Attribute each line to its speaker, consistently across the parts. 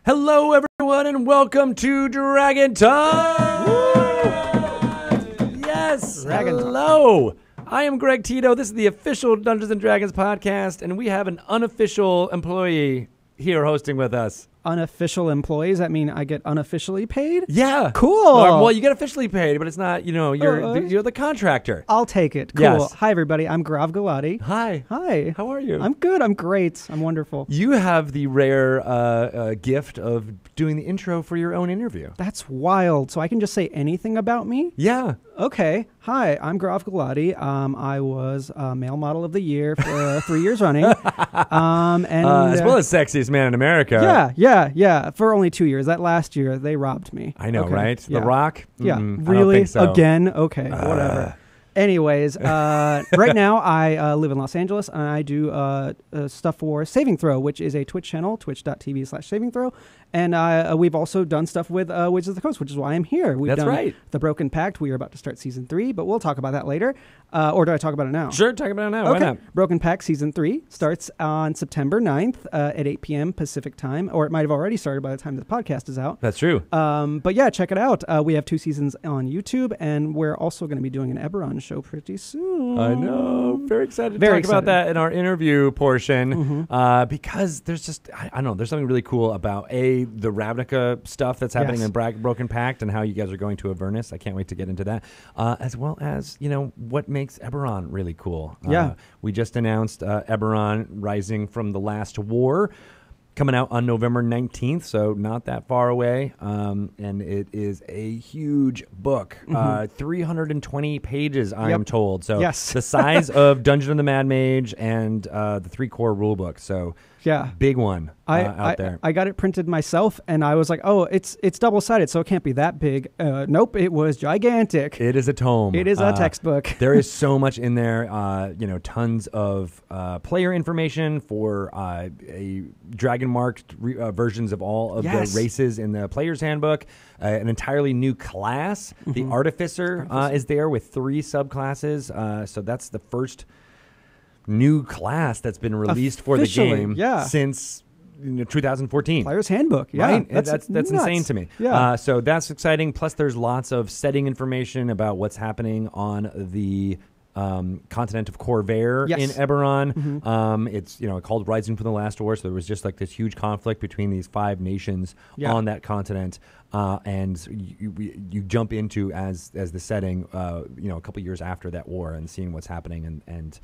Speaker 1: Hello, everyone, and welcome to Dragon Time! Yes, hello! I am Greg Tito. This is the official Dungeons & Dragons podcast, and we have an unofficial employee here hosting with us.
Speaker 2: Unofficial employees? That mean I get unofficially paid?
Speaker 1: Yeah.
Speaker 2: Cool.
Speaker 1: Well, you get officially paid, but it's not, you're the contractor.
Speaker 2: I'll take it. Cool.
Speaker 1: Yes.
Speaker 2: Hi, everybody. I'm Grav Galati.
Speaker 1: Hi.
Speaker 2: Hi.
Speaker 1: How are you?
Speaker 2: I'm good. I'm great. I'm wonderful.
Speaker 1: You have the rare gift of doing the intro for your own interview.
Speaker 2: That's wild. So I can just say anything about me?
Speaker 1: Yeah.
Speaker 2: Okay. Hi, I'm Grav Galati. I was male model of the year for 3 years running. As
Speaker 1: well as sexiest man in America.
Speaker 2: Yeah. For only 2 years. That last year, they robbed me.
Speaker 1: I know,
Speaker 2: okay.
Speaker 1: right?
Speaker 2: Yeah.
Speaker 1: The Rock?
Speaker 2: Yeah.
Speaker 1: I don't
Speaker 2: Really?
Speaker 1: think so.
Speaker 2: Again? Okay. Whatever. Anyways, right now I live in Los Angeles, and I do stuff for Saving Throw, which is a Twitch channel, twitch.tv/Saving Throw. And we've also done stuff with Wizards of the Coast, which is why I'm here. We've done
Speaker 1: right.
Speaker 2: The Broken Pact. We are about to start Season 3, but we'll talk about that later. Or do I talk about it now?
Speaker 1: Sure, talk about it now.
Speaker 2: Okay.
Speaker 1: Why not?
Speaker 2: Broken Pact Season 3 starts on September 9th at 8 p.m. Pacific time, or it might have already started by the time the podcast is out.
Speaker 1: That's true.
Speaker 2: But yeah, check it out. We have 2 seasons on YouTube, and we're also going to be doing an Eberron show pretty soon.
Speaker 1: I know. Very excited to talk about that in our interview portion because there's just, I don't know, there's something really cool about, the Ravnica stuff that's happening in Broken Pact and how you guys are going to Avernus. I can't wait to get into that. As well as, what makes Eberron really cool. We just announced Eberron Rising from the Last War, coming out on November 19th, so not that far away. And it is a huge book, 320 pages, I am told. So the size of Dungeon of the Mad Mage and the 3 core rulebook. So big one out there.
Speaker 2: I got it printed myself, and I was like, oh, it's double-sided, so it can't be that big. Nope, it was gigantic.
Speaker 1: It is a tome.
Speaker 2: It is a textbook.
Speaker 1: There is so much in there, tons of player information for a dragon-marked versions of all of the races in the player's handbook, an entirely new class. The Artificer is there with 3 subclasses, so that's the first new class that's been released for the game since 2014.
Speaker 2: Player's Handbook,
Speaker 1: right?
Speaker 2: That's
Speaker 1: insane to me. So that's exciting. Plus, there's lots of setting information about what's happening on the continent of Corvair in Eberron. It's called Rising from the Last War. So there was just like this huge conflict between these 5 nations on that continent, and you jump into as the setting, a couple years after that war and seeing what's happening. And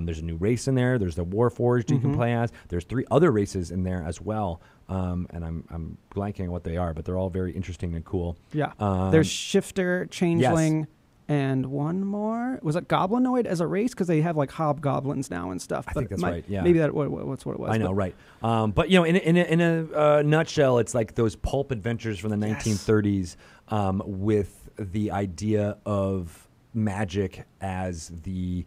Speaker 1: there's a new race in there. There's the Warforged you can play as. There's 3 other races in there as well. And I'm blanking on what they are, but they're all very interesting and cool.
Speaker 2: There's Shifter, Changeling. And one more. Was it Goblinoid as a race? Because they have like hobgoblins now and stuff.
Speaker 1: I think that's right. Yeah,
Speaker 2: maybe that's what it was.
Speaker 1: I know, right? But in a nutshell, it's like those pulp adventures from the 1930s with the idea of magic as the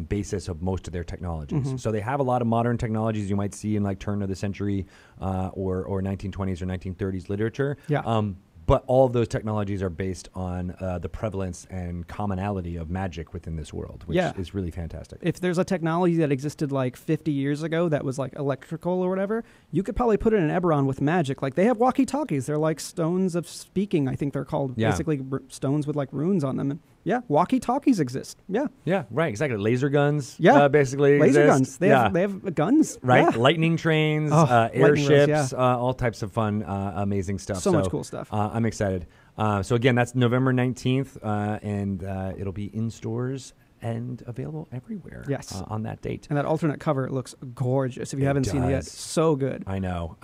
Speaker 1: basis of most of their technologies. So they have a lot of modern technologies you might see in like turn of the century or 1920s or 1930s literature. But all of those technologies are based on the prevalence and commonality of magic within this world, which is really fantastic.
Speaker 2: If there's a technology that existed like 50 years ago that was like electrical or whatever, you could probably put it in Eberron with magic. Like they have walkie-talkies. They're like stones of speaking, I think they're called. Basically stones with like runes on them. And walkie-talkies exist. Yeah,
Speaker 1: right, exactly. Laser guns basically
Speaker 2: Laser
Speaker 1: exist.
Speaker 2: guns. They have guns.
Speaker 1: Right, lightning trains, airships, all types of fun, amazing stuff.
Speaker 2: So much cool stuff.
Speaker 1: I'm excited. So again, that's November 19th, and it'll be in stores and available everywhere on that date.
Speaker 2: And that alternate cover looks gorgeous. If you haven't seen it yet, so good.
Speaker 1: I know.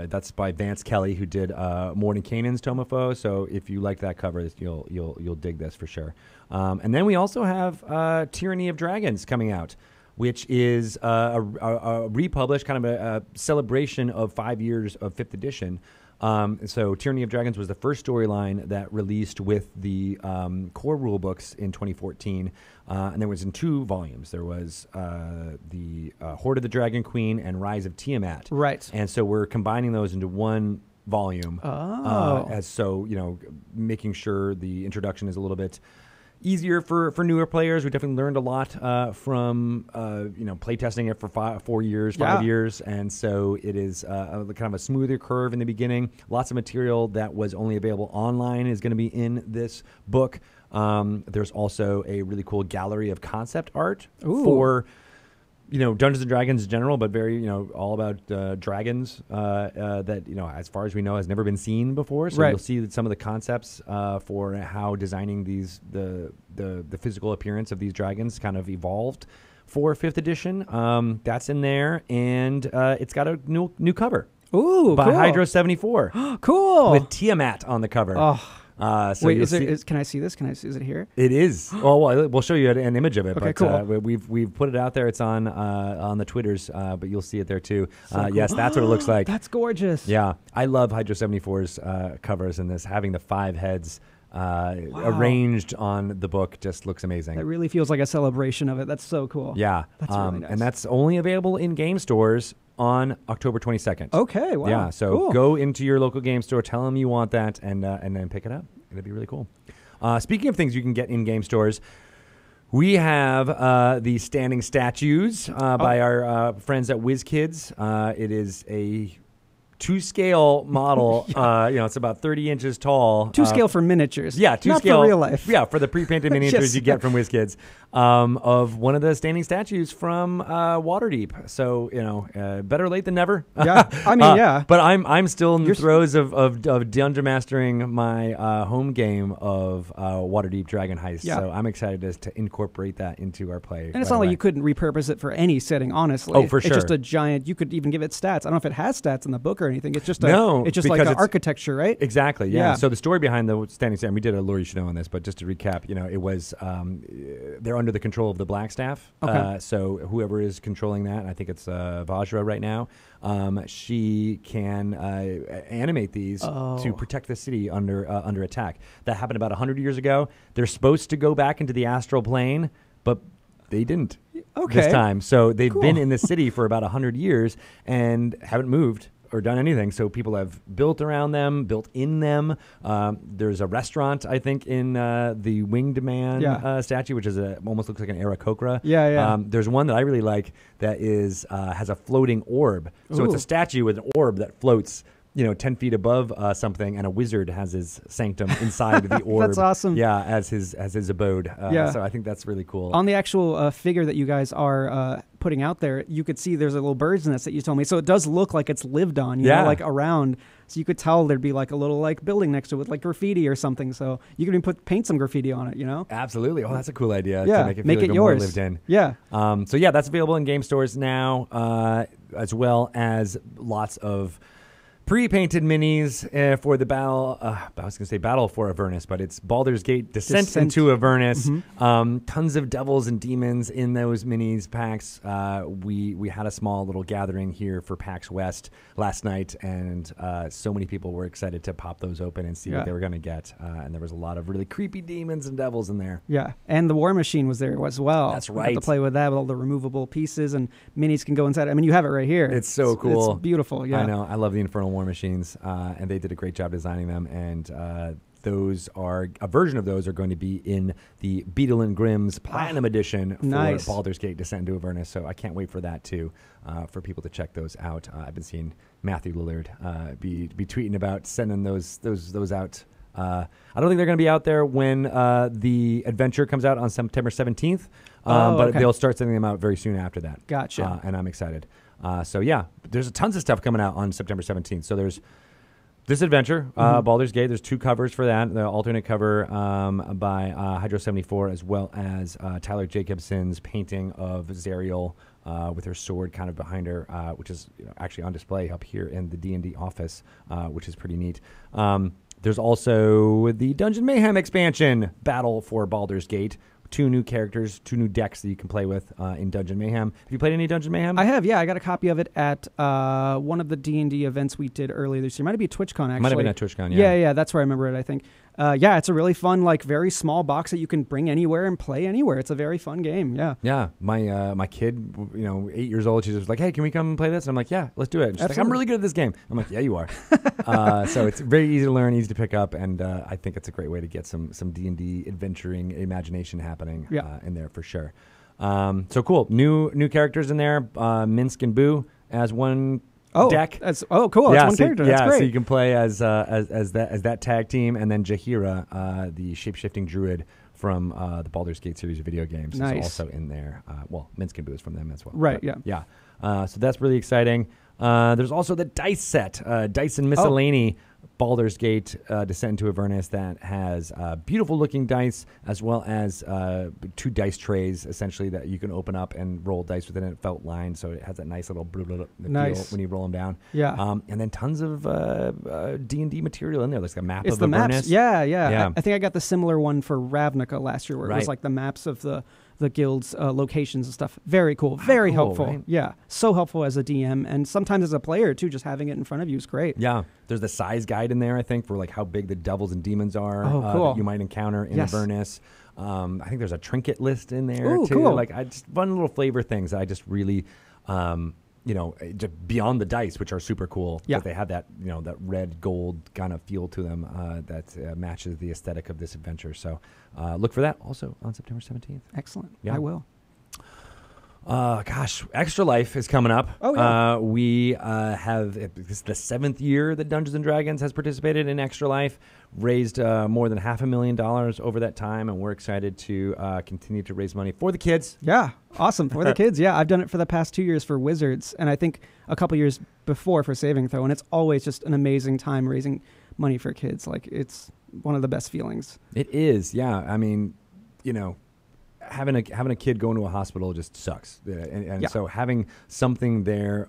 Speaker 1: That's by Vance Kelly, who did Mordenkainen's Tomopho. So if you like that cover, you'll dig this for sure. And then we also have Tyranny of Dragons coming out, which is a republished kind of a celebration of 5 years of 5th edition. So Tyranny of Dragons was the first storyline that released with the core rule books in 2014, and there was in 2 volumes. There was the Horde of the Dragon Queen and Rise of Tiamat.
Speaker 2: Right.
Speaker 1: And so we're combining those into one volume. Making sure the introduction is a little bit easier for newer players. We definitely learned a lot from playtesting it for 5 years, and so it is kind of a smoother curve in the beginning. Lots of material that was only available online is going to be in this book. There's also a really cool gallery of concept art for Dungeons and Dragons in general, but very, all about dragons that, as far as we know, has never been seen before. So you'll see that some of the concepts for how designing the physical appearance of these dragons kind of evolved for 5th edition. That's in there, and it's got a new cover.
Speaker 2: Ooh,
Speaker 1: by
Speaker 2: cool.
Speaker 1: Hydro 74.
Speaker 2: Cool.
Speaker 1: With Tiamat on the cover.
Speaker 2: Oh.
Speaker 1: So
Speaker 2: wait, can I see this? Is it here?
Speaker 1: It is. Well, we'll show you an image of it.
Speaker 2: Okay,
Speaker 1: but
Speaker 2: cool.
Speaker 1: We've put it out there. It's on the Twitters, but you'll see it there too. So cool. Yes, that's what it looks like.
Speaker 2: That's gorgeous.
Speaker 1: Yeah, I love Hydro 74's covers, and this having the 5 heads arranged on the book just looks amazing.
Speaker 2: It really feels like a celebration of it. That's so cool.
Speaker 1: Yeah,
Speaker 2: that's really nice.
Speaker 1: And that's only available in game stores on October 22nd.
Speaker 2: Okay, wow.
Speaker 1: Yeah, so go into your local game store, tell them you want that, and then pick it up. It'll be really cool. Speaking of things you can get in game stores, we have the standing statues by our friends at WizKids. It is a 2-scale model. It's about 30 inches tall.
Speaker 2: 2-scale for miniatures.
Speaker 1: Yeah, 2-scale.
Speaker 2: Not for real life.
Speaker 1: Yeah, for the pre-painted miniatures you get from WizKids of one of the standing statues from Waterdeep. So, better late than never.
Speaker 2: Yeah, I mean, yeah.
Speaker 1: But I'm still in the throes of dungeon mastering my home game of Waterdeep Dragon Heist. Yeah. So I'm excited to incorporate that into our play.
Speaker 2: And it's not like you couldn't repurpose it for any setting, honestly.
Speaker 1: Oh, for sure.
Speaker 2: It's just a giant, you could even give it stats. I don't know if it has stats in the book or anything. It's just
Speaker 1: it's
Speaker 2: just like an architecture, right?
Speaker 1: Exactly. Yeah. So the story behind the standing stand, we did a Lore You Should Know on this, but just to recap, it was they're under the control of the Blackstaff.
Speaker 2: Okay.
Speaker 1: So whoever is controlling that, I think it's Vajra right now. She can animate these to protect the city under attack. That happened about 100 years ago. They're supposed to go back into the astral plane, but they didn't this time. So they've been in the city for about 100 years and haven't moved or done anything. So people have built around them, built in them. There's a restaurant, I think, in the Winged Man statue, which is almost looks like an Aarakocra.
Speaker 2: Yeah.
Speaker 1: There's one that I really like that is has a floating orb. So it's a statue with an orb that floats 10 feet above something, and a wizard has his sanctum inside the orb.
Speaker 2: That's awesome.
Speaker 1: Yeah, as his abode. So I think that's really cool.
Speaker 2: On the actual figure that you guys are putting out there, you could see there's a little bird's nest that you told me. So it does look like it's lived on, you know, like around. So you could tell there'd be like a little building next to it with like graffiti or something. So you could even paint some graffiti on it,
Speaker 1: Absolutely. Oh, that's a cool idea.
Speaker 2: Yeah,
Speaker 1: to make it feel like
Speaker 2: yours.
Speaker 1: More lived in.
Speaker 2: Yeah.
Speaker 1: So yeah, that's available in game stores now, as well as lots of pre-painted minis for the battle. I was going to say Battle for Avernus, but it's Baldur's Gate Descent into Avernus. Mm-hmm. Tons of devils and demons in those minis packs. We had a small little gathering here for PAX West last night, and so many people were excited to pop those open and see what they were going to get. And there was a lot of really creepy demons and devils in there.
Speaker 2: Yeah, and the War Machine was there as well.
Speaker 1: That's right.
Speaker 2: To play with that with all the removable pieces, and minis can go inside. I mean, you have it right here.
Speaker 1: It's so cool.
Speaker 2: It's beautiful. Yeah,
Speaker 1: I know. I love the Infernal War Machines, and they did a great job designing them. And those are a version of those are going to be in the Beadle and Grimm's Platinum Edition for Baldur's Gate Descent into Avernus. So I can't wait for that too, for people to check those out. I've been seeing Matthew Lillard be tweeting about sending those out. I don't think they're going to be out there when the adventure comes out on September 17th, but they'll start sending them out very soon after that.
Speaker 2: Gotcha.
Speaker 1: And I'm excited. So yeah, there's tons of stuff coming out on September 17th. So there's this adventure, Baldur's Gate. There's 2 covers for that. The alternate cover by Hydro 74, as well as Tyler Jacobson's painting of Zariel with her sword kind of behind her, which is actually on display up here in the D&D office, which is pretty neat. There's also the Dungeon Mayhem expansion, Battle for Baldur's Gate. 2 new characters, 2 new decks that you can play with in Dungeon Mayhem. Have you played any Dungeon Mayhem?
Speaker 2: I have, yeah. I got a copy of it at one of the D&D events we did earlier this year. Might have been a TwitchCon, actually.
Speaker 1: Might have been at TwitchCon, yeah.
Speaker 2: Yeah, that's where I remember it, I think. Yeah, it's a really fun, like very small box that you can bring anywhere and play anywhere. It's a very fun game. Yeah.
Speaker 1: Yeah. My kid, 8 years old, she's just like, hey, can we come and play this? And I'm like, yeah, let's do it. And she's like, I'm really good at this game. I'm like, yeah, you are. So it's very easy to learn, easy to pick up, and I think it's a great way to get some D&D adventuring imagination happening in there for sure. So cool. New characters in there. Minsk and Boo as one deck.
Speaker 2: Cool. That's one character. That's great.
Speaker 1: So you can play as that tag team, and then Jahira, the shape-shifting druid from the Baldur's Gate series of video games, is also in there. Minsk and Boo is from them as well.
Speaker 2: Right.
Speaker 1: Yeah. So that's really exciting. There's also the dice set, Dice and Miscellany. Baldur's Gate Descent into Avernus that has beautiful looking dice, as well as 2 dice trays essentially that you can open up and roll dice within a felt line, so it has that nice little feel when you roll them down.
Speaker 2: Yeah.
Speaker 1: And then tons of D&D material in there. There's a map of
Speaker 2: the
Speaker 1: Avernus.
Speaker 2: Maps. Yeah. I think I got the similar one for Ravnica last year, where it was like the maps of the guild's locations and stuff. Very cool. Very helpful. Right? Yeah. So helpful as a DM, and sometimes as a player too, just having it in front of you is great.
Speaker 1: Yeah. There's the size guide in there, I think, for like how big the devils and demons are that you might encounter in Avernus. I think there's a trinket list in there too.
Speaker 2: Cool.
Speaker 1: Like just fun little flavor things that I just really just beyond the dice, which are super cool.
Speaker 2: Yeah.
Speaker 1: They have that, that red gold kind of feel to them that matches the aesthetic of this adventure. So look for that also on September 17th.
Speaker 2: Excellent.
Speaker 1: Yeah.
Speaker 2: I will.
Speaker 1: Extra Life is coming up.
Speaker 2: Oh, yeah.
Speaker 1: We this is the 7th year that Dungeons & Dragons has participated in Extra Life, raised more than $500,000 over that time, and we're excited to continue to raise money for the kids.
Speaker 2: Yeah, awesome. For the kids, yeah. I've done it for the past 2 years for Wizards, and I think a couple years before for Saving Throw, and it's always just an amazing time raising money for kids. Like, it's one of the best feelings.
Speaker 1: It is, yeah. I mean, having a kid go into a hospital just sucks, and so having something there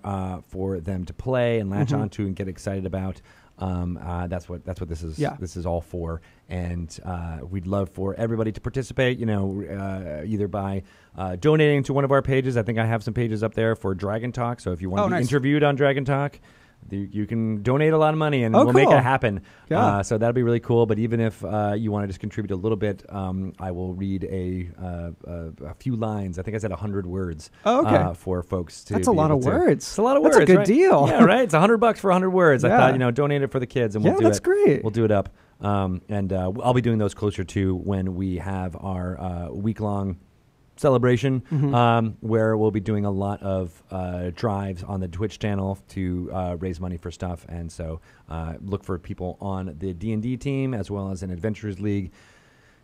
Speaker 1: for them to play and latch onto and get excited about, that's what this is.
Speaker 2: Yeah.
Speaker 1: This is all for, and we'd love for everybody to participate. Either by donating to one of our pages. I think I have some pages up there for Dragon Talk. So if you want to be interviewed on Dragon Talk, you can donate a lot of money and we'll make it happen.
Speaker 2: Yeah.
Speaker 1: So that'll be really cool. But even if you want to just contribute a little bit, I will read a few lines. I think I said 100 words for folks to.
Speaker 2: That's a lot of words.
Speaker 1: It's a lot of words.
Speaker 2: That's a good
Speaker 1: right?
Speaker 2: deal.
Speaker 1: Yeah, right. It's $100 for 100 words. I thought, donate it for the kids, and we'll do it.
Speaker 2: Yeah, that's great.
Speaker 1: We'll do it up. And I'll be doing those closer to when we have our week-long celebration, where we'll be doing a lot of drives on the Twitch channel to raise money for stuff. And so look for people on the D&D team as well as an Adventurers League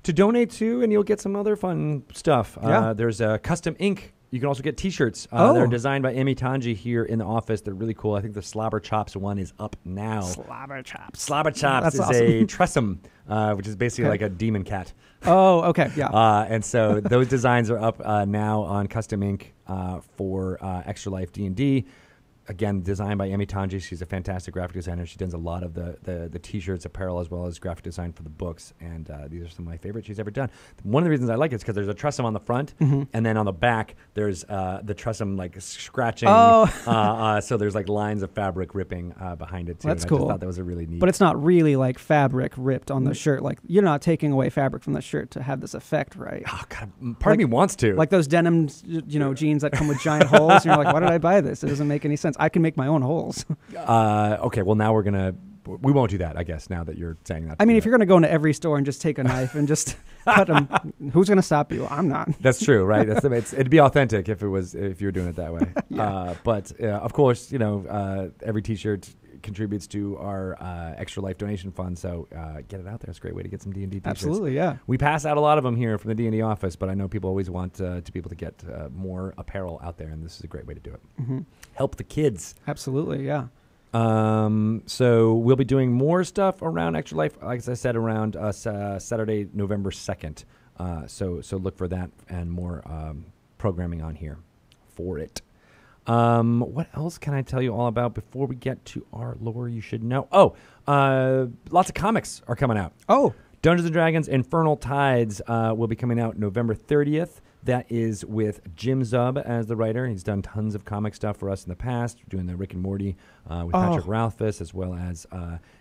Speaker 1: to donate to, and you'll get some other fun stuff. There's a custom ink. You can also get T-shirts. They're designed by Amy Tanji here in the office. They're really cool. I think the Slobber Chops one is up now.
Speaker 2: Slobber Chops.
Speaker 1: Slobber Chops is awesome. A Tressum, which is basically like a demon cat.
Speaker 2: Oh, okay, yeah.
Speaker 1: And so those designs are up now on Custom Ink for Extra Life D&D. Again, designed by Amy Tanji. She's a fantastic graphic designer. She does a lot of the T-shirts, apparel, as well as graphic design for the books. And these are some of my favorites she's ever done. One of the reasons I like it is because there's a Tressum on the front, and then on the back there's the Tressum like scratching. So there's like lines of fabric ripping behind it too.
Speaker 2: That's
Speaker 1: cool. I
Speaker 2: cool.
Speaker 1: just thought that was a really neat.
Speaker 2: But it's not really like fabric ripped on the shirt. Like, you're not taking away fabric from the shirt to have this effect, right?
Speaker 1: Oh God, part of me wants to.
Speaker 2: Like those denim, jeans that come with giant holes. And you're like, why did I buy this? It doesn't make any sense. I can make my own holes.
Speaker 1: Okay, well now we won't do that, I guess, now that you're saying that.
Speaker 2: I mean, if you're going to go into every store and just take a knife and just cut them, who's going to stop you? I'm not.
Speaker 1: That's true, right? It'd be authentic if you were doing it that way. But of course, every T-shirt contributes to our Extra Life donation fund, so get it out there. It's a great way to get some D&D T-shirts.
Speaker 2: Absolutely, yeah.
Speaker 1: We pass out a lot of them here from the D&D office, but I know people always want to be able to get more apparel out there, and this is a great way to do it. Help the kids.
Speaker 2: Absolutely, yeah.
Speaker 1: So we'll be doing more stuff around Extra Life, like I said, around Saturday, November 2nd. So look for that and more programming on here for it. What else can I tell you all about before we get to our lore you should know? Lots of comics are coming out. Dungeons & Dragons Infernal Tides will be coming out November 30th. That is with Jim Zub as the writer. He's done tons of comic stuff for us in the past, doing the Rick and Morty with Patrick Rothfuss, as well as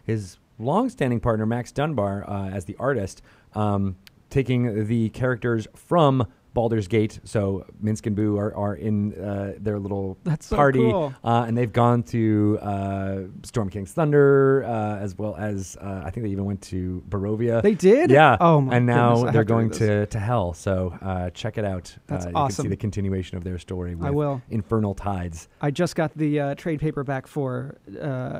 Speaker 1: his longstanding partner Max Dunbar as the artist, taking the characters from Baldur's Gate. So Minsk and Boo are in their little party,
Speaker 2: cool.
Speaker 1: And they've gone to Storm King's Thunder, as well as I think they even went to Barovia.
Speaker 2: They did?
Speaker 1: Yeah.
Speaker 2: Oh my
Speaker 1: And now
Speaker 2: goodness,
Speaker 1: they're going to Hell. So check it out.
Speaker 2: That's
Speaker 1: you
Speaker 2: awesome.
Speaker 1: can see the continuation of their story with
Speaker 2: I will.
Speaker 1: Infernal Tides.
Speaker 2: I just got the trade paperback for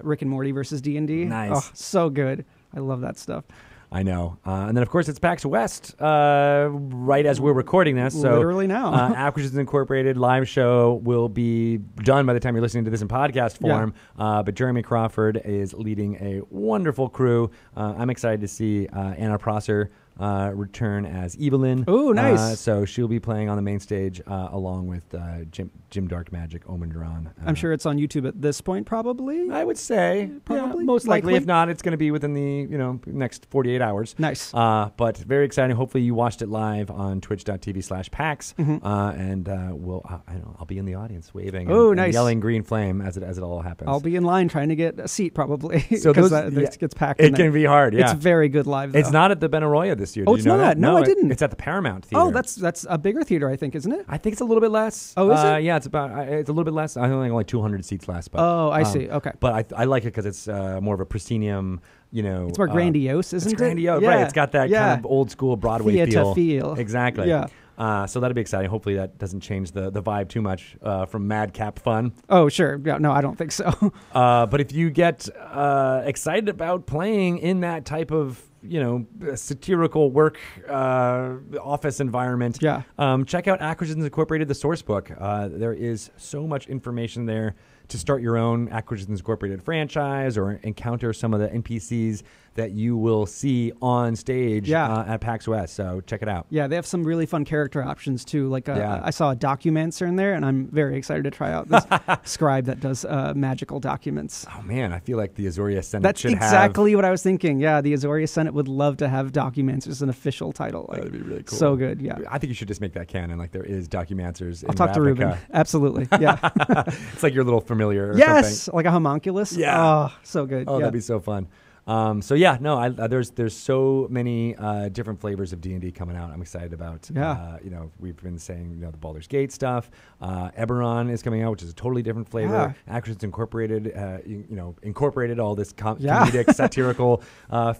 Speaker 2: Rick and Morty versus D&D.
Speaker 1: Nice.
Speaker 2: Oh, so good. I love that stuff.
Speaker 1: I know. And then, of course, it's PAX West right as we're recording this. So,
Speaker 2: literally now.
Speaker 1: Acquisitions Incorporated live show will be done by the time you're listening to this in podcast form. Yeah. But Jeremy Crawford is leading a wonderful crew. I'm excited to see Anna Prosser return as Evelyn.
Speaker 2: Oh, nice.
Speaker 1: So she'll be playing on the main stage along with Jim Dark Magic, Omen Duran.
Speaker 2: I'm sure it's on YouTube at this point, probably.
Speaker 1: I would say.
Speaker 2: Probably.
Speaker 1: Yeah, most likely. If not, it's going to be within the next 48 hours.
Speaker 2: Nice.
Speaker 1: But very exciting. Hopefully you watched it live on twitch.tv/PAX.
Speaker 2: Mm-hmm.
Speaker 1: And I'll be in the audience waving and yelling green flame as it all happens.
Speaker 2: I'll be in line trying to get a seat probably.
Speaker 1: So
Speaker 2: this gets packed.
Speaker 1: It can be hard, yeah.
Speaker 2: It's very good live, though.
Speaker 1: It's not at the Benaroya this year.
Speaker 2: Oh,
Speaker 1: Did
Speaker 2: it's
Speaker 1: you know
Speaker 2: not?
Speaker 1: that?
Speaker 2: No, I didn't.
Speaker 1: It's at the Paramount Theater.
Speaker 2: Oh, that's a bigger theater, I think, isn't it?
Speaker 1: I think it's a little bit less.
Speaker 2: Oh, is it?
Speaker 1: Yeah, it's a little bit less. I think only 200 seats less. But,
Speaker 2: I see. Okay.
Speaker 1: But I like it because it's more of a proscenium,
Speaker 2: It's more grandiose, isn't it?
Speaker 1: It's grandiose, right. It's got that kind of old school Broadway feel. Exactly.
Speaker 2: Yeah.
Speaker 1: So that'll be exciting. Hopefully that doesn't change the vibe too much from Madcap fun.
Speaker 2: Oh, sure. Yeah, no, I don't think so.
Speaker 1: But if you get excited about playing in that type of satirical work office environment, check out Acquisitions Incorporated, the source book. There is so much information there to start your own Acquisitions Incorporated franchise or encounter some of the NPCs that you will see on stage at PAX West. So check it out. Yeah,
Speaker 2: they have some really fun character options too. Like I saw a Documancer in there, and I'm very excited to try out this scribe that does magical documents.
Speaker 1: Oh man, I feel like the Azoria Senate
Speaker 2: That's exactly what I was thinking. Yeah, the Azoria Senate would love to have Documancer as an official title. Like,
Speaker 1: that'd be really cool.
Speaker 2: So good, yeah.
Speaker 1: I think you should just make that canon. Like there is Documancers in
Speaker 2: I'll talk
Speaker 1: Ravnica.
Speaker 2: to Ruben. Absolutely, yeah.
Speaker 1: It's like your little familiar or
Speaker 2: something. Like a homunculus.
Speaker 1: Yeah.
Speaker 2: Oh, so good.
Speaker 1: Oh, that'd be so fun. There's so many different flavors of D&D coming out. I'm excited about. We've been saying the Baldur's Gate stuff. Eberron is coming out, which is a totally different flavor. Acquisitions Incorporated, incorporated all this comedic, satirical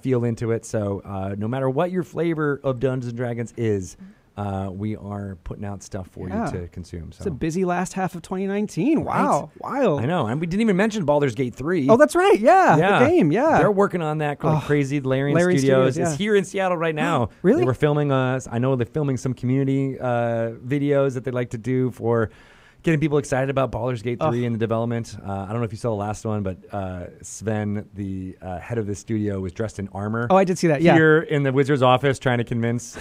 Speaker 1: feel into it. So no matter what your flavor of Dungeons and Dragons is, we are putting out stuff for you to consume. So.
Speaker 2: It's a busy last half of 2019. Wow.
Speaker 1: Right?
Speaker 2: Wild.
Speaker 1: I know. And we didn't even mention Baldur's Gate 3.
Speaker 2: Oh, that's right. Yeah. The game. Yeah.
Speaker 1: They're working on that crazy. Larian Studios is here in Seattle right now.
Speaker 2: Really?
Speaker 1: They were filming I know they're filming some community videos that they like to do for getting people excited about Baldur's Gate 3 and the development. I don't know if you saw the last one, but Sven, the head of the studio, was dressed in armor.
Speaker 2: Oh, I did see that,
Speaker 1: Here in the Wizard's office trying to convince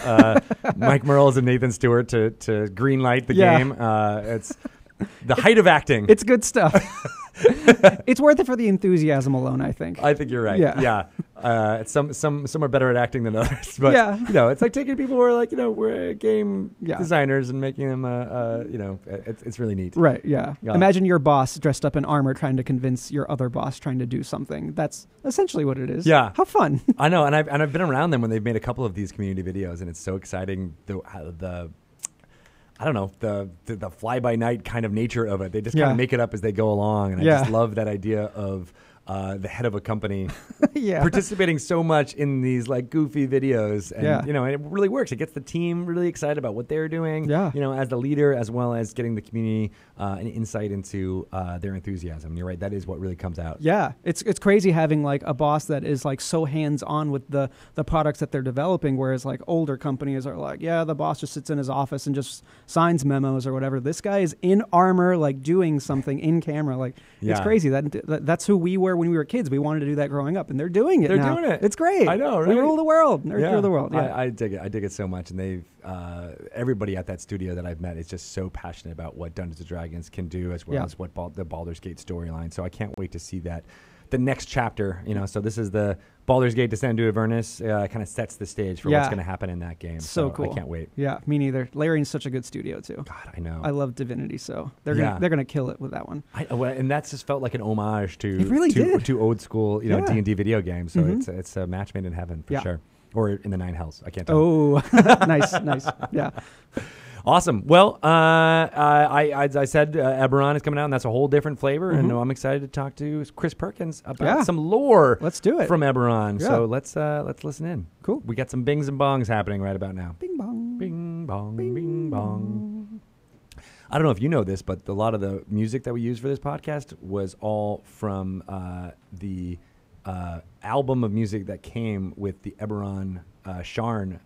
Speaker 1: Mike Merles and Nathan Stewart to greenlight the game. It's the height of acting.
Speaker 2: It's good stuff. It's worth it for the enthusiasm alone, I think.
Speaker 1: I think you're right. Yeah. Some are better at acting than others, but it's like taking people who are like we're game designers and making them it's really neat.
Speaker 2: Right. Yeah. Imagine your boss dressed up in armor trying to convince your other boss trying to do something. That's essentially what it is.
Speaker 1: Yeah.
Speaker 2: How fun.
Speaker 1: I know, and I've been around them when they've made a couple of these community videos, and it's so exciting. I don't know, the fly-by-night kind of nature of it. They just kind of make it up as they go along. And I just love that idea of the head of a company participating so much in these like goofy videos. And, and it really works. It gets the team really excited about what they're doing, as the leader, as well as getting the community an insight into their enthusiasm. And you're right, that is what really comes out.
Speaker 2: Yeah, it's crazy having like a boss that is like so hands-on with the products that they're developing, whereas like older companies are like, the boss just sits in his office and just signs memos or whatever. This guy is in armor, like doing something in camera. Like it's crazy. That's who we were when we were kids. We wanted to do that growing up, and they're doing it now.
Speaker 1: They're doing it.
Speaker 2: It's great.
Speaker 1: I know, right?
Speaker 2: We rule the world. Rule the world. Yeah.
Speaker 1: I dig it. I dig it so much. And they've everybody at that studio that I've met is just so passionate about what Dungeons & Dragons can do, as well as what the Baldur's Gate storyline. So I can't wait to see that the next chapter. So this is the Baldur's Gate Descent into Avernus. Kind of sets the stage for what's going to happen in that game.
Speaker 2: So cool.
Speaker 1: I can't wait.
Speaker 2: Yeah, me neither. Larian's such a good studio too.
Speaker 1: God, I know.
Speaker 2: I love Divinity, so they're gonna kill it with that one.
Speaker 1: And that's just felt like an homage to
Speaker 2: it really did.
Speaker 1: to old school D&D video games. So it's a match made in heaven for sure, or in the 9 hells. I can't tell.
Speaker 2: Oh, nice. Yeah.
Speaker 1: Awesome. Well, I said Eberron is coming out, and that's a whole different flavor. And I'm excited to talk to Chris Perkins about some lore.
Speaker 2: Let's do it
Speaker 1: from Eberron. Yeah. So let's listen in.
Speaker 2: Cool.
Speaker 1: We got some bings and bongs happening right about now.
Speaker 2: Bing bong,
Speaker 1: bing bong, bing bong. I don't know if you know this, but a lot of the music that we use for this podcast was all from the album of music that came with the Eberron Sharn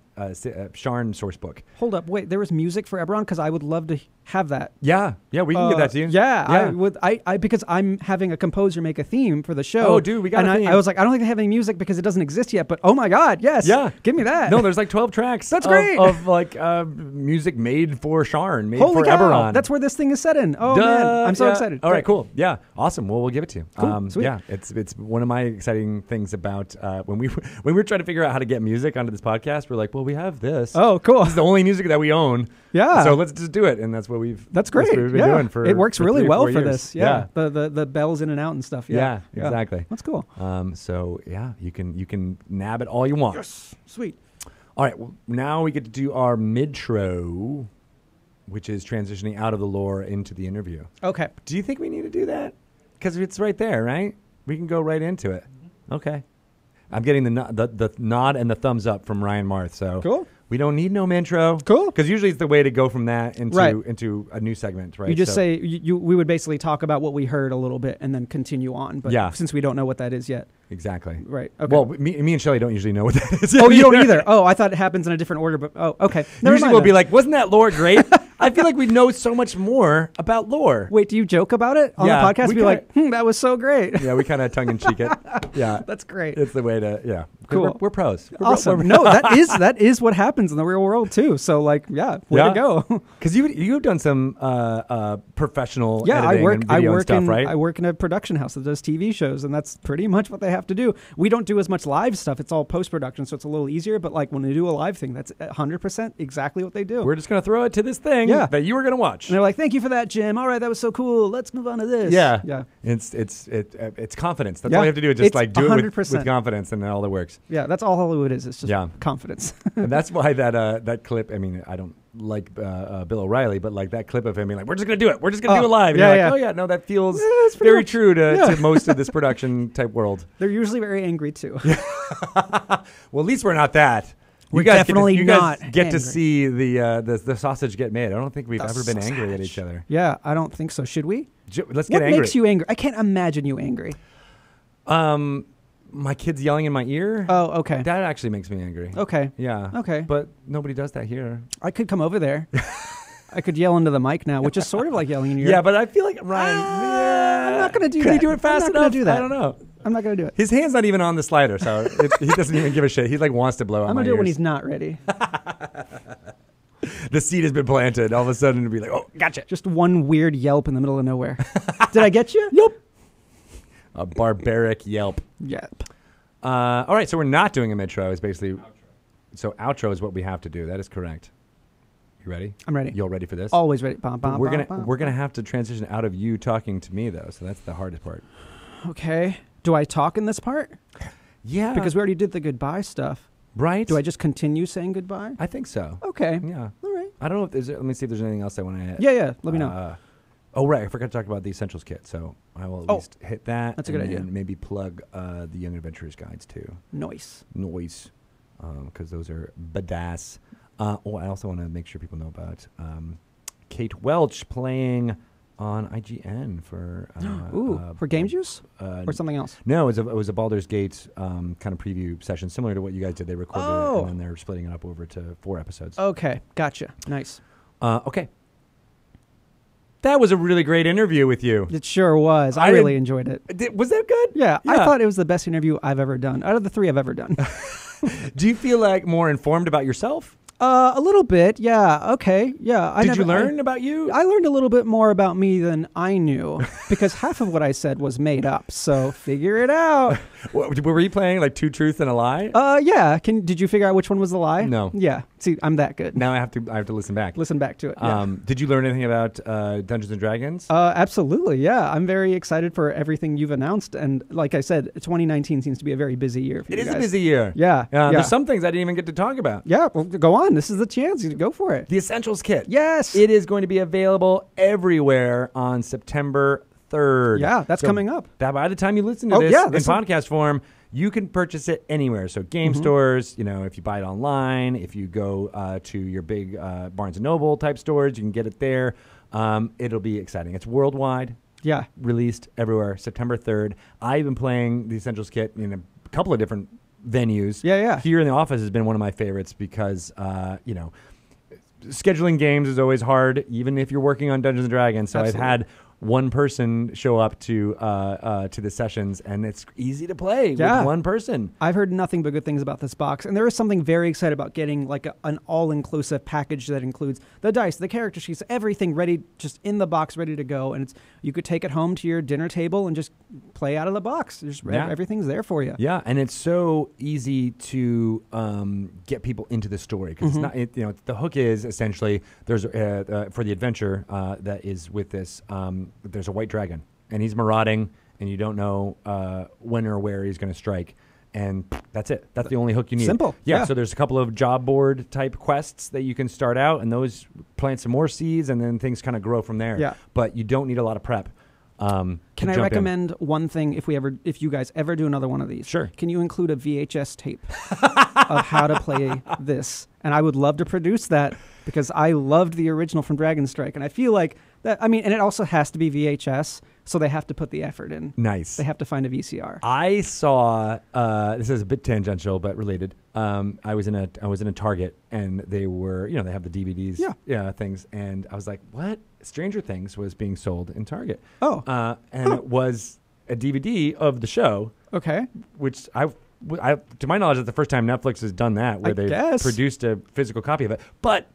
Speaker 1: source book.
Speaker 2: Hold up, wait. There was music for Eberron because I would love to have that.
Speaker 1: Yeah, we can give that to you.
Speaker 2: Yeah, I would. I because I'm having a composer make a theme for the show.
Speaker 1: Oh, dude, we got a theme.
Speaker 2: I was like, I don't think they have any music because it doesn't exist yet. But oh my God, yes.
Speaker 1: Yeah,
Speaker 2: give me that.
Speaker 1: No, there's like 12 tracks.
Speaker 2: That's great.
Speaker 1: Of like music made for Sharn, made
Speaker 2: Holy
Speaker 1: for
Speaker 2: cow,
Speaker 1: Eberron.
Speaker 2: That's where this thing is set in. Oh man, I'm so excited.
Speaker 1: All right, cool. Yeah, awesome. Well, we'll give it to you.
Speaker 2: Cool. Sweet.
Speaker 1: Yeah, it's one of my exciting things about when we were trying to figure out how to get music onto this podcast. We're like, well, we have this.
Speaker 2: Oh, cool.
Speaker 1: This is the only music that we own.
Speaker 2: Yeah.
Speaker 1: So let's just do it, and that's what we've.
Speaker 2: That's great.
Speaker 1: That's what we've been doing for.
Speaker 2: It works really well for
Speaker 1: years.
Speaker 2: this. Yeah. The bells in and out and stuff. Yeah.
Speaker 1: Exactly.
Speaker 2: That's cool.
Speaker 1: So yeah, you can nab it all you want.
Speaker 2: Yes. Sweet.
Speaker 1: All right. Well, now we get to do our midtro, which is transitioning out of the lore into the interview.
Speaker 2: Okay.
Speaker 1: Do you think we need to do that? Because it's right there, right? We can go right into it. Okay. I'm getting the nod and the thumbs up from Ryan Marth. So
Speaker 2: cool.
Speaker 1: We don't need no intro.
Speaker 2: Cool.
Speaker 1: Because usually it's the way to go from that into a new segment, right?
Speaker 2: You just say, we would basically talk about what we heard a little bit and then continue on. But since we don't know what that is yet.
Speaker 1: Exactly.
Speaker 2: Right. Okay.
Speaker 1: Well, me and Shelly don't usually know what that is.
Speaker 2: Oh, you don't either? Oh, I thought it happens in a different order. But okay.
Speaker 1: Usually we'll be like, wasn't that lore great? I feel like we know so much more about lore.
Speaker 2: Wait, do you joke about it on the podcast? Be like, that was so great.
Speaker 1: Yeah, we kind of tongue-in-cheek it. Yeah.
Speaker 2: That's great.
Speaker 1: It's the way to,
Speaker 2: Cool.
Speaker 1: We're pros.
Speaker 2: Awesome. No, that is what happens in the real world too. So way to go.
Speaker 1: Because you've done some professional editing and video and stuff, right?
Speaker 2: I work in a production house that does TV shows, and that's pretty much what they have to do. We don't do as much live stuff. It's all post-production, so it's a little easier. But like when they do a live thing, that's 100% exactly what they do.
Speaker 1: We're just going to throw it to this thing that you were going to watch.
Speaker 2: And they're like, thank you for that, Jim. All right, that was so cool. Let's move on to this.
Speaker 1: Yeah. It's confidence. That's all you have to do. Just like do 100%. It with confidence, and then all that works.
Speaker 2: Yeah, that's all Hollywood is. It's just confidence.
Speaker 1: And that's why that clip, I mean, I don't like Bill O'Reilly, but like that clip of him being like, we're just going to do it. We're just going to do it live. And you're like, oh yeah, no, that feels very true to most of this production type world.
Speaker 2: They're usually very angry too.
Speaker 1: Well, at least we're not that.
Speaker 2: We're definitely not.
Speaker 1: You guys get to see the sausage get made. I don't think we've ever been angry at each other.
Speaker 2: Yeah, I don't think so. Should we?
Speaker 1: Let's get angry.
Speaker 2: What makes you angry? I can't imagine you angry.
Speaker 1: My kids yelling in my ear.
Speaker 2: Oh, okay.
Speaker 1: That actually makes me angry.
Speaker 2: Okay.
Speaker 1: Yeah.
Speaker 2: Okay.
Speaker 1: But nobody does that here.
Speaker 2: I could come over there. I could yell into the mic now, which is sort of like yelling in your ear.
Speaker 1: Yeah, but I feel like Ryan.
Speaker 2: I'm not going to do that.
Speaker 1: Could he do it fast enough?
Speaker 2: Do that.
Speaker 1: I don't know.
Speaker 2: I'm not going to do it.
Speaker 1: His hand's not even on the slider, so he doesn't even give a shit. He like wants to blow on my ears.
Speaker 2: I'm going to do it when he's not ready.
Speaker 1: The seed has been planted. All of a sudden, it'll be like, oh, gotcha.
Speaker 2: Just one weird yelp in the middle of nowhere. Did I get you?
Speaker 1: Yep. A barbaric yelp.
Speaker 2: Yep.
Speaker 1: All right, so we're not doing a midtro. It's basically outro. So outro is what we have to do. That is correct. You ready?
Speaker 2: I'm ready.
Speaker 1: You all ready for this?
Speaker 2: Always ready.
Speaker 1: We're gonna have to transition out of you talking to me though. So that's the hardest part.
Speaker 2: Okay. Do I talk in this part?
Speaker 1: Yeah.
Speaker 2: Because we already did the goodbye stuff.
Speaker 1: Right.
Speaker 2: Do I just continue saying goodbye?
Speaker 1: I think so.
Speaker 2: Okay.
Speaker 1: Yeah.
Speaker 2: All right.
Speaker 1: I don't know if there's. Let me see if there's anything else I want to add.
Speaker 2: Yeah. Let me know.
Speaker 1: Oh, right. I forgot to talk about the Essentials Kit, so I will at least hit that.
Speaker 2: That's a good idea.
Speaker 1: And maybe plug the Young Adventurers Guides, too.
Speaker 2: Noise.
Speaker 1: Because those are badass. I also want to make sure people know about Kate Welch playing on IGN for...
Speaker 2: for Game Juice? Or something else?
Speaker 1: No, it was a Baldur's Gate kind of preview session, similar to what you guys did. They recorded it, and then they're splitting it up over to 4 episodes.
Speaker 2: Okay, gotcha. Nice.
Speaker 1: Okay. That was a really great interview with you.
Speaker 2: It sure was. I really enjoyed it.
Speaker 1: Was that good?
Speaker 2: Yeah, I thought it was the best interview I've ever done, out of the 3 I've ever done.
Speaker 1: Do you feel like more informed about yourself?
Speaker 2: A little bit, yeah. Okay, yeah.
Speaker 1: Did you learn about you?
Speaker 2: I learned a little bit more about me than I knew because half of what I said was made up. So figure it out.
Speaker 1: Were you playing like two truths and a lie?
Speaker 2: Yeah. Did you figure out which one was the lie?
Speaker 1: No.
Speaker 2: Yeah. See, I'm that good.
Speaker 1: Now I have to listen back.
Speaker 2: Listen back to it. Yeah.
Speaker 1: Did you learn anything about Dungeons and Dragons?
Speaker 2: Absolutely. Yeah. I'm very excited for everything you've announced, and like I said, 2019 seems to be a very busy year for you guys.
Speaker 1: It is a busy year.
Speaker 2: Yeah.
Speaker 1: There's some things I didn't even get to talk about.
Speaker 2: Yeah. Well, go on. This is the chance. You go for it.
Speaker 1: The Essentials Kit.
Speaker 2: Yes.
Speaker 1: It is going to be available everywhere on September 3rd.
Speaker 2: Yeah, that's coming up.
Speaker 1: By the time you listen to this in podcast form, you can purchase it anywhere. So game stores, if you buy it online, if you go to your big Barnes & Noble type stores, you can get it there. It'll be exciting. It's worldwide.
Speaker 2: Yeah.
Speaker 1: Released everywhere, September 3rd. I've been playing the Essentials Kit in a couple of different venues.
Speaker 2: Yeah.
Speaker 1: Here in the office has been one of my favorites because, scheduling games is always hard, even if you're working on Dungeons & Dragons. So Absolutely. I've had one person show up to the sessions, and it's easy to play with one person.
Speaker 2: I've heard nothing but good things about this box, and there is something very excited about getting like an all-inclusive package that includes the dice, the character sheets, everything ready, just in the box, ready to go. And you could take it home to your dinner table and just play out of the box. Everything's there for you.
Speaker 1: Yeah, and it's so easy to get people into the story because it's not. The hook is essentially there's for the adventure that is with this. There's a white dragon, and he's marauding, and you don't know when or where he's going to strike. And that's it. That's the only hook you need.
Speaker 2: Simple.
Speaker 1: Yeah, so there's a couple of job board type quests that you can start out, and those plant some more seeds, and then things kind of grow from there.
Speaker 2: Yeah.
Speaker 1: But you don't need a lot of prep.
Speaker 2: Can I recommend one thing if you guys ever do another one of these?
Speaker 1: Sure.
Speaker 2: Can you include a VHS tape of how to play this? And I would love to produce that because I loved the original from Dragon Strike, and I feel like that. I mean, and it also has to be VHS, so they have to put the effort in.
Speaker 1: Nice.
Speaker 2: They have to find a VCR.
Speaker 1: I saw. This is a bit tangential, but related. I was in a Target, and they were, they have the DVDs, things, and I was like, what? Stranger Things was being sold in Target.
Speaker 2: Oh.
Speaker 1: It was a DVD of the show.
Speaker 2: Okay.
Speaker 1: Which I, to my knowledge, is the first time Netflix has done that, where they've produced a physical copy of it. But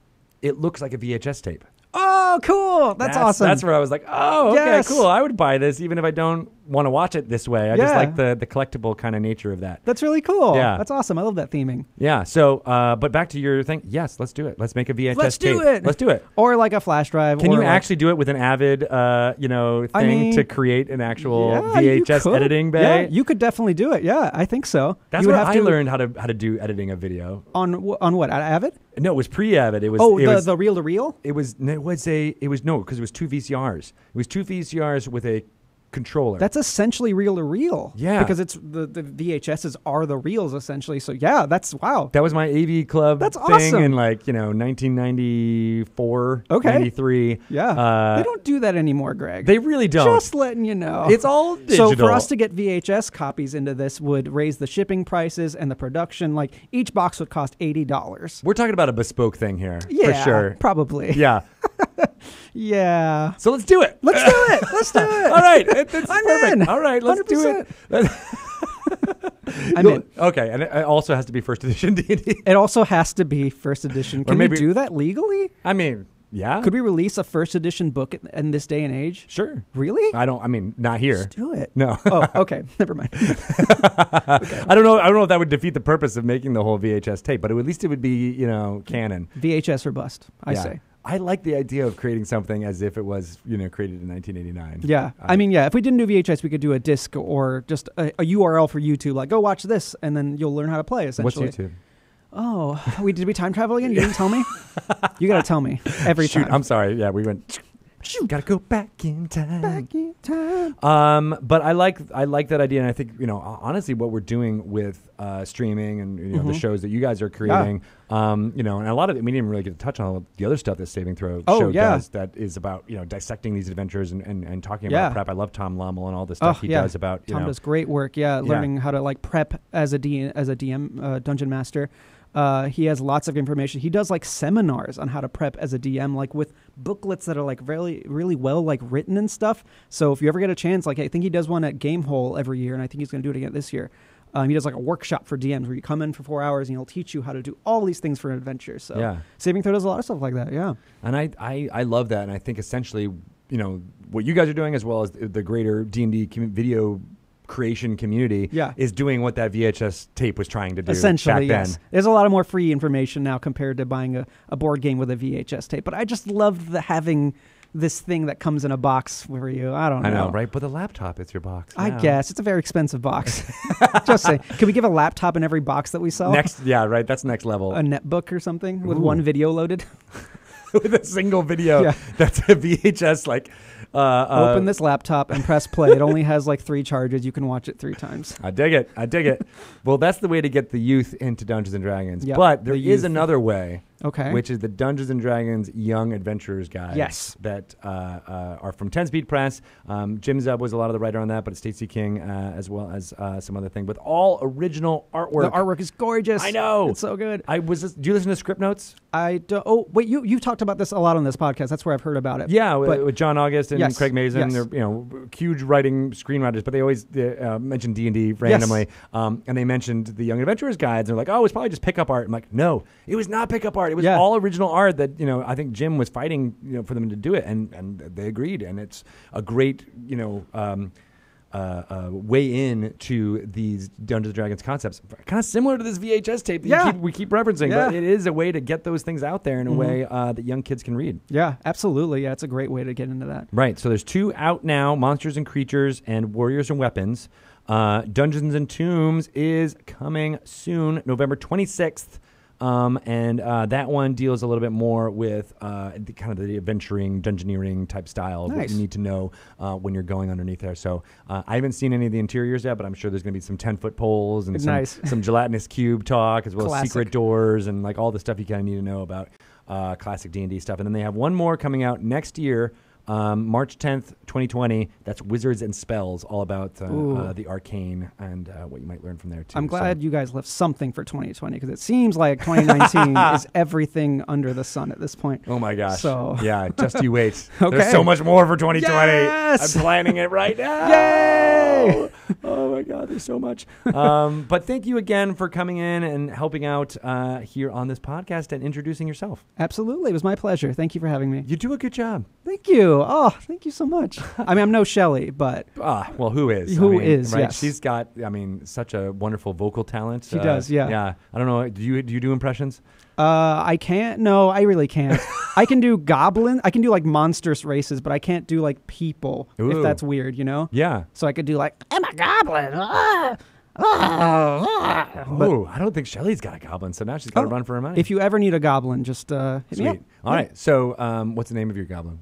Speaker 1: it looks like a VHS tape.
Speaker 2: Oh, cool. That's awesome.
Speaker 1: That's where I was like, oh, okay, cool. I would buy this even if I don't want to watch it this way. I just like the collectible kind of nature of that.
Speaker 2: That's really cool.
Speaker 1: Yeah.
Speaker 2: That's awesome. I love that theming.
Speaker 1: Yeah. So, but back to your thing. Yes, let's do it. Let's make a VHS tape. Let's do it.
Speaker 2: Or like a flash drive.
Speaker 1: Can you actually do it with an Avid, thing to create an actual VHS editing bay?
Speaker 2: Yeah, you could definitely do it. Yeah, I think so.
Speaker 1: That's what I learned how to do editing a video.
Speaker 2: On what? Avid?
Speaker 1: No, it was pre-Avid. It was
Speaker 2: the reel-to-reel?
Speaker 1: Because it was two VCRs. It was two VCRs with a controller.
Speaker 2: That's essentially reel-to-reel.
Speaker 1: Yeah.
Speaker 2: Because it's the VHSs are the reels essentially. So yeah, that's wow.
Speaker 1: That was my AV Club thing
Speaker 2: awesome.
Speaker 1: in 1994, 93.
Speaker 2: Yeah. They don't do that anymore, Greg.
Speaker 1: They really don't.
Speaker 2: Just letting you know.
Speaker 1: It's all digital.
Speaker 2: So for us to get VHS copies into this would raise the shipping prices and the production. Like each box would cost $80.
Speaker 1: We're talking about a bespoke thing here.
Speaker 2: Yeah,
Speaker 1: for sure.
Speaker 2: Probably.
Speaker 1: Yeah.
Speaker 2: Yeah.
Speaker 1: So let's do it.
Speaker 2: Let's do it. Let's do it.
Speaker 1: All right. It's
Speaker 2: I'm
Speaker 1: perfect.
Speaker 2: in.
Speaker 1: All right. Let's 100%. Do it.
Speaker 2: I'm in.
Speaker 1: Okay. And it also has to be first edition D&D.
Speaker 2: It also has to be first edition. Can we do that legally?
Speaker 1: I mean, yeah.
Speaker 2: Could we release a first edition book in this day and age?
Speaker 1: Sure.
Speaker 2: Really?
Speaker 1: Not here.
Speaker 2: Let's do it.
Speaker 1: No.
Speaker 2: Oh, okay. Never mind.
Speaker 1: Okay. I don't know if that would defeat the purpose of making the whole VHS tape, but at least it would be, canon.
Speaker 2: VHS or bust, I say.
Speaker 1: I like the idea of creating something as if it was, created in 1989.
Speaker 2: Yeah. If we didn't do VHS, we could do a disc or just a URL for YouTube, like, go watch this, and then you'll learn how to play, essentially.
Speaker 1: What's YouTube?
Speaker 2: Oh, did we time travel again? You didn't tell me? You got to tell me every time.
Speaker 1: I'm sorry. Yeah, we went... Gotta go back in time.
Speaker 2: Back in time.
Speaker 1: But I like that idea, and I think honestly, what we're doing with streaming and the shows that you guys are creating, and a lot of it we didn't really get to touch on all the other stuff that Saving Throw show does. That is about dissecting these adventures and talking about prep. I love Tom Lummel and all the stuff he does about.
Speaker 2: Tom does great work. Learning how to prep as a DM, dungeon master. He has lots of information. He does seminars on how to prep as a DM, with booklets that are really, really well written and stuff. So if you ever get a chance, I think he does one at Gamehole every year, and I think he's going to do it again this year. He does like a workshop for DMs where you come in for 4 hours and he'll teach you how to do all these things for an adventure. So Saving Throw does a lot of stuff like that. Yeah.
Speaker 1: And I love that. And I think essentially, what you guys are doing as well as the greater D&D video creation community is doing what that VHS tape was trying to do
Speaker 2: essentially,
Speaker 1: back
Speaker 2: yes.
Speaker 1: then.
Speaker 2: There's a lot of more free information now compared to buying a board game with a VHS tape. But I just loved having this thing that comes in a box for you. I don't know.
Speaker 1: I know, right? But the laptop is your box.
Speaker 2: I guess. It's a very expensive box. Just saying. Can we give a laptop in every box that we sell?
Speaker 1: Yeah, right. That's next level.
Speaker 2: A netbook or something with one video loaded?
Speaker 1: With a single video. That's a VHS,
Speaker 2: open this laptop and press play. It only has 3 charges. You can watch it 3 times.
Speaker 1: I dig it. Well, that's the way to get the youth into Dungeons & Dragons. Yep, but there is another way.
Speaker 2: Okay.
Speaker 1: Which is the Dungeons & Dragons Young Adventurers Guide.
Speaker 2: Yes.
Speaker 1: That are from 10 Speed Press. Jim Zub was a lot of the writer on that, but it's Stacey King as well as some other thing with all original artwork.
Speaker 2: The artwork is gorgeous.
Speaker 1: I know.
Speaker 2: It's so good.
Speaker 1: Do you listen to Script Notes?
Speaker 2: I don't. Oh, wait, you've talked about this a lot on this podcast. That's where I've heard about it.
Speaker 1: Yeah, with John August and Craig Mazin.
Speaker 2: Yes.
Speaker 1: They're huge writing screenwriters, but they always mention D&D randomly.
Speaker 2: Yes.
Speaker 1: And they mentioned the Young Adventurers Guides. And they're like, oh, it's probably just pickup art. I'm like, no, it was not pickup art. It was all original art that I think Jim was fighting for them to do it, and they agreed. And it's a great way in to these Dungeons & Dragons concepts, kind of similar to this VHS tape that we keep referencing, but it is a way to get those things out there in a way that young kids can read.
Speaker 2: Yeah, absolutely. Yeah, it's a great way to get into that.
Speaker 1: Right. So there's 2 out now, Monsters and Creatures and Warriors and Weapons. Dungeons and Tombs is coming soon, November 26th. And that one deals a little bit more with the adventuring, dungeoneering type style of what you need to know when you're going underneath there. So I haven't seen any of the interiors yet, but I'm sure there's going to be some 10-foot poles and some gelatinous cube talk, as well as secret doors and all the stuff you kind of need to know about classic D&D stuff. And then they have one more coming out next year. March 10th, 2020. That's Wizards and Spells, all about the arcane and what you might learn from there, too.
Speaker 2: I'm glad you guys left something for 2020, because it seems like 2019 is everything under the sun at this point.
Speaker 1: Oh, my gosh.
Speaker 2: So.
Speaker 1: Yeah, just you wait.
Speaker 2: Okay.
Speaker 1: There's so much more for 2020.
Speaker 2: Yes!
Speaker 1: I'm planning it right now.
Speaker 2: Yay!
Speaker 1: Oh, my God, there's so much. But thank you again for coming in and helping out here on this podcast and introducing yourself.
Speaker 2: Absolutely. It was my pleasure. Thank you for having me.
Speaker 1: You do a good job.
Speaker 2: Thank you. Oh, thank you so much. I mean, I'm no Shelley, but...
Speaker 1: well, who is?
Speaker 2: Who is,
Speaker 1: right?
Speaker 2: Yes.
Speaker 1: She's got, such a wonderful vocal talent.
Speaker 2: She does, yeah.
Speaker 1: Yeah. I don't know. Do you do impressions?
Speaker 2: I can't. No, I really can't. I can do goblin. I can do monstrous races, but I can't do people, if that's weird,
Speaker 1: Yeah.
Speaker 2: So I could do I'm a goblin.
Speaker 1: I don't think Shelley's got a goblin, so now she's got to run for her money.
Speaker 2: If you ever need a goblin, just hit me up.
Speaker 1: All right. So what's the name of your goblin?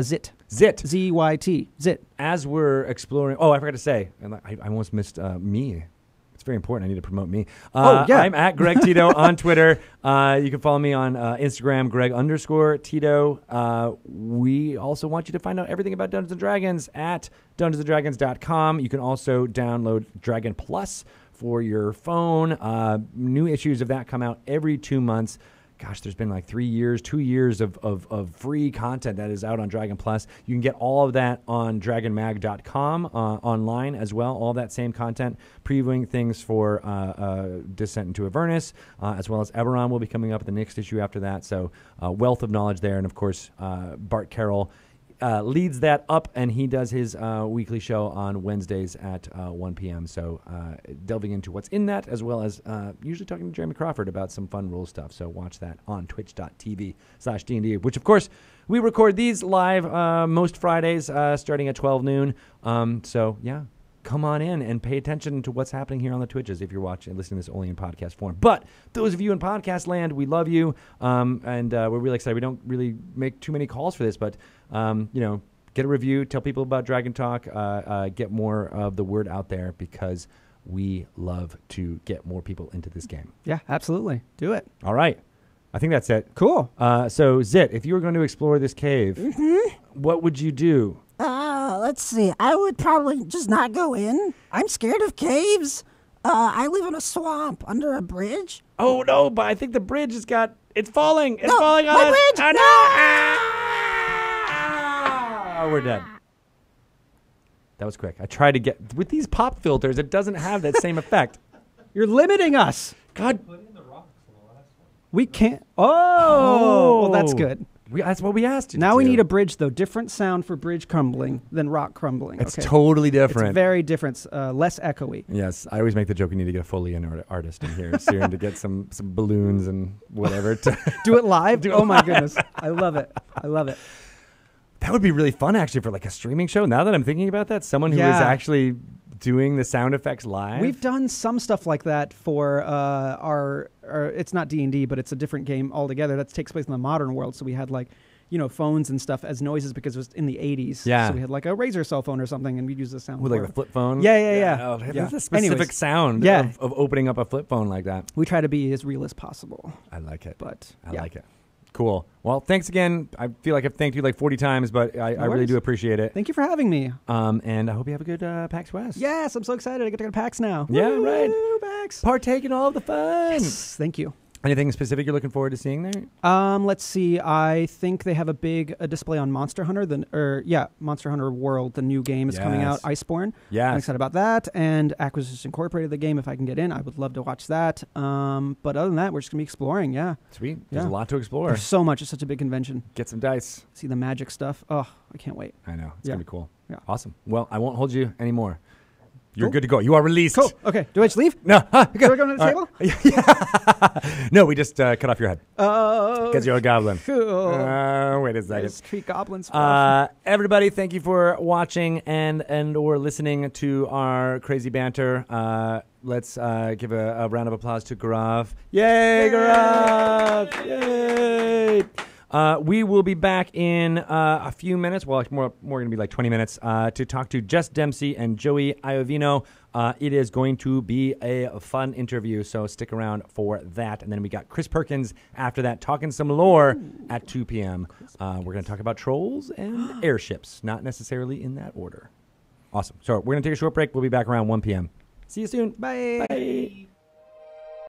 Speaker 2: Zit.
Speaker 1: Zit.
Speaker 2: Z-Y-T. Zit.
Speaker 1: As we're exploring... Oh, I forgot to say. I almost missed me. It's very important. I need to promote me. I'm at Greg Tito on Twitter. You can follow me on Instagram, Greg_Tito. We also want you to find out everything about Dungeons & Dragons at DungeonsandDragons.com. You can also download Dragon Plus for your phone. New issues of that come out every 2 months. Gosh, there's been 2 years of free content that is out on Dragon Plus. You can get all of that on dragonmag.com online as well. All that same content, previewing things for Descent into Avernus, as well as Eberron will be coming up at the next issue after that. So wealth of knowledge there. And, of course, Bart Carroll leads that up, and he does his weekly show on Wednesdays at 1 p.m. So delving into what's in that, as well as usually talking to Jeremy Crawford about some fun rule stuff. So watch that on twitch.tv/D&D, which, of course, we record these live most Fridays starting at 12 noon. So, yeah. Come on in and pay attention to what's happening here on the Twitches if you're watching and listening to this only in podcast form. But those of you in podcast land, we love you, and we're really excited. We don't really make too many calls for this, but get a review, tell people about Dragon Talk, get more of the word out there, because we love to get more people into this game.
Speaker 2: Yeah, absolutely. Do it.
Speaker 1: All right. I think that's it.
Speaker 2: Cool.
Speaker 1: So, Zit, if you were going to explore this cave, what would you do?
Speaker 3: Let's see. I would probably just not go in. I'm scared of caves. I live in a swamp under a bridge.
Speaker 1: Oh, no, but I think the bridge it's falling. It's
Speaker 3: no,
Speaker 1: falling on
Speaker 3: my
Speaker 1: us.
Speaker 3: bridge!
Speaker 1: Oh, no! Ah! Oh, we're dead. That was quick. I tried to get... With these pop filters, it doesn't have that same effect.
Speaker 2: You're limiting us.
Speaker 1: God.
Speaker 2: We can't. Oh, well, that's good.
Speaker 1: That's what we asked you
Speaker 2: Now
Speaker 1: to
Speaker 2: we
Speaker 1: do.
Speaker 2: need a bridge, though. Different sound for bridge crumbling than rock crumbling.
Speaker 1: It's
Speaker 2: okay?
Speaker 1: totally different.
Speaker 2: It's very different. Less echoey.
Speaker 1: Yes, I always make the joke we need to get a Foley artist in here soon to get some balloons and whatever. To
Speaker 2: Do it live? Oh, my goodness. I love it. I love it.
Speaker 1: That would be really fun, actually, for like a streaming show. Now that I'm thinking about that, someone who is actually doing the sound effects live.
Speaker 2: We've done some stuff like that for our it's not D&D, but it's a different game altogether that takes place in the modern world. So we had like, phones and stuff as noises because it was in the 80s.
Speaker 1: Yeah.
Speaker 2: So we had like a Razr cell phone or something, and we'd use the sound.
Speaker 1: With like a flip phone?
Speaker 2: Yeah.
Speaker 1: Oh, that's a specific sound of opening up a flip phone like that.
Speaker 2: We try to be as real as possible.
Speaker 1: I like it.
Speaker 2: But
Speaker 1: I like it. Cool. Well, thanks again. I feel like I've thanked you like 40 times, but I really do appreciate it.
Speaker 2: Thank you for having me.
Speaker 1: And I hope you have a good PAX West.
Speaker 2: Yes, I'm so excited. I get to go to PAX now.
Speaker 1: Yeah,
Speaker 2: Woo,
Speaker 1: right.
Speaker 2: PAX.
Speaker 1: Partake in all of the fun.
Speaker 2: Yes, thank you.
Speaker 1: Anything specific you're looking forward to seeing there?
Speaker 2: Let's see. I think they have a big display on Monster Hunter. Monster Hunter World. The new game is coming out. Iceborne.
Speaker 1: Yeah,
Speaker 2: I'm excited about that. And Acquisition Incorporated, the game. If I can get in, I would love to watch that. But other than that, we're just gonna be exploring. Yeah.
Speaker 1: Sweet. There's a lot to explore.
Speaker 2: There's so much. It's such a big convention.
Speaker 1: Get some dice.
Speaker 2: See the magic stuff. Oh, I can't wait.
Speaker 1: I know. It's gonna be cool.
Speaker 2: Yeah.
Speaker 1: Awesome. Well, I won't hold you anymore. You're
Speaker 2: Cool.
Speaker 1: good to go. You are released.
Speaker 2: Cool. Okay. Do I just leave?
Speaker 1: No.
Speaker 2: Do I go to the table?
Speaker 1: Yeah. No, we just cut off your head.
Speaker 2: Oh.
Speaker 1: Because you're a goblin.
Speaker 2: Cool.
Speaker 1: Wait a second.
Speaker 2: Just treat goblins. Well.
Speaker 1: Everybody, thank you for watching and or listening to our crazy banter. Let's give a round of applause to Gaurav. Yay, Gaurav! Yay! We will be back in a few minutes. Well, more going to be like 20 minutes to talk to Jess Dempsey and Joey Iovino. It is going to be a fun interview, so stick around for that. And then we got Chris Perkins after that talking some lore at 2 p.m. We're going to talk about trolls and airships, not necessarily in that order. Awesome. So we're going to take a short break. We'll be back around 1 p.m. See you soon.
Speaker 2: Bye.
Speaker 1: Bye.